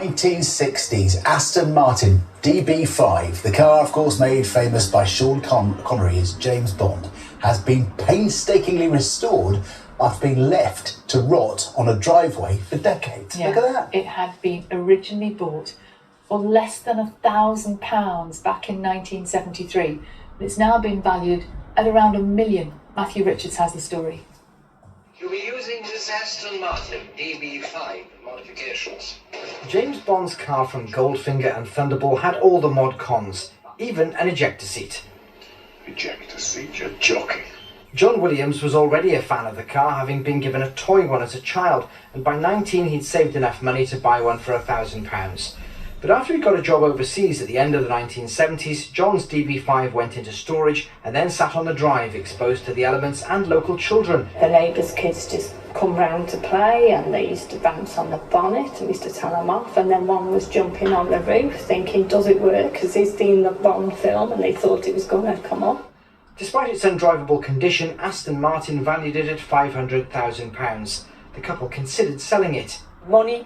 1960s Aston Martin DB5, the car of course made famous by Sean Connery as James Bond, has been painstakingly restored after being left to rot on a driveway for decades. Yeah, look at that. It had been originally bought for less than £1,000 back in 1973. It's now been valued at around £1 million. Matthew Richards has the story. You'll be using this Aston Martin DB5 modifications. James Bond's car from Goldfinger and Thunderball had all the mod cons, even an ejector seat. Ejector seat, you're joking. John Williams was already a fan of the car, having been given a toy one as a child, and by 19 he'd saved enough money to buy one for £1,000. But after he got a job overseas at the end of the 1970s, John's DB5 went into storage and then sat on the drive, exposed to the elements and local children. The neighbours' kids just come round to play and they used to bounce on the bonnet and we used to tell them off, and then one was jumping on the roof thinking, does it work? Because he's seen the Bond film and they thought it was going to come up. Despite its undrivable condition, Aston Martin valued it at £500,000. The couple considered selling it. Money,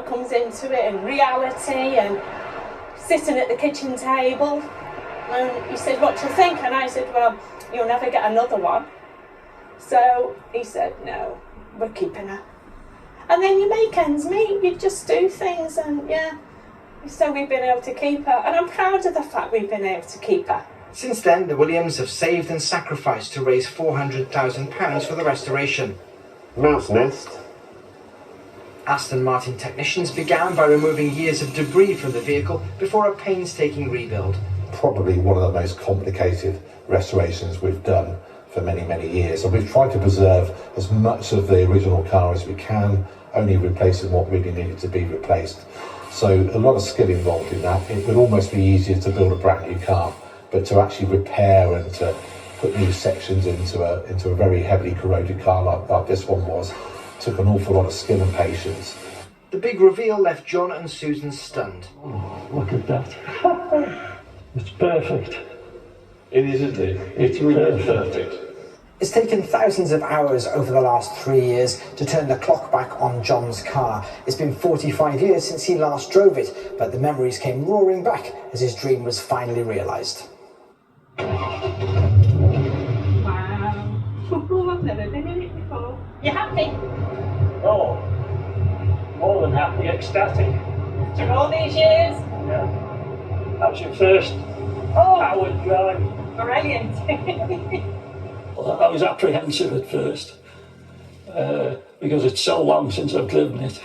comes into it, and reality, and sitting at the kitchen table. And he said, what do you think? And I said, well, you'll never get another one. So he said, no, we're keeping her. And then you make ends meet, you just do things, and yeah. So we've been able to keep her, and I'm proud of the fact we've been able to keep her. Since then, the Williams have saved and sacrificed to raise £400,000 for the restoration. Mouse nest. Aston Martin technicians began by removing years of debris from the vehicle before a painstaking rebuild. Probably one of the most complicated restorations we've done for many, many years. And we've tried to preserve as much of the original car as we can, only replacing what really needed to be replaced. So a lot of skill involved in that. It would almost be easier to build a brand new car, but to actually repair and to put new sections into a very heavily corroded car like this one was, took an awful lot of skill and patience. The big reveal left John and Susan stunned. Oh, look at that. It's perfect. It is, isn't it? It's really perfect. It's taken thousands of hours over the last 3 years to turn the clock back on John's car. It's been 45 years since he last drove it, but the memories came roaring back as his dream was finally realised. Wow. I've never been in it before. You happy? Oh, more than happy, ecstatic. After all these years? Yeah. That was your first powered drive. Brilliant. I was apprehensive at first because it's so long since I've driven it.